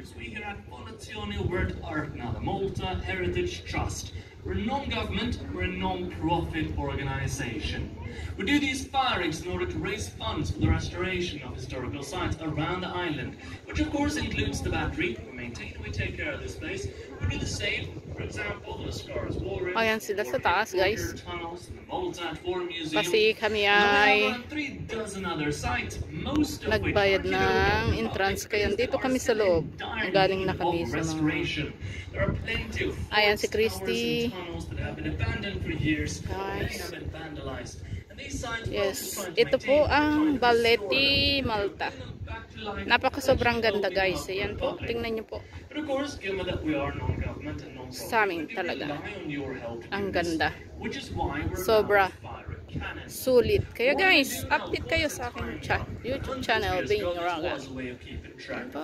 Because we here at Fondazione Vert Artna, the Malta Heritage Trust, we're non-government, we're a non-profit organization. We do these firings in order to raise funds for the restoration of historical sites around the island, which of course includes the battery. We maintain and we take care of this place. We do the same, for example, the Scars Wallroom. Ayan sila sa taas, guys. Tunnels, the Malta Forum Museum. Kasi kami ay nagbayad ng entrance, kaya dito kami sa loob. Galing na kami sa mga... Ayan si Christy. Guys. Yes, ito po ang Balete, Malta. Napaka-sobrang ganda, guys. Ayan po, tingnan nyo po. Sa amin talaga. Ang ganda. Sobra. Sulit. Kaya guys, update kayo sa aking YouTube channel, Bing Raga. Ayan po.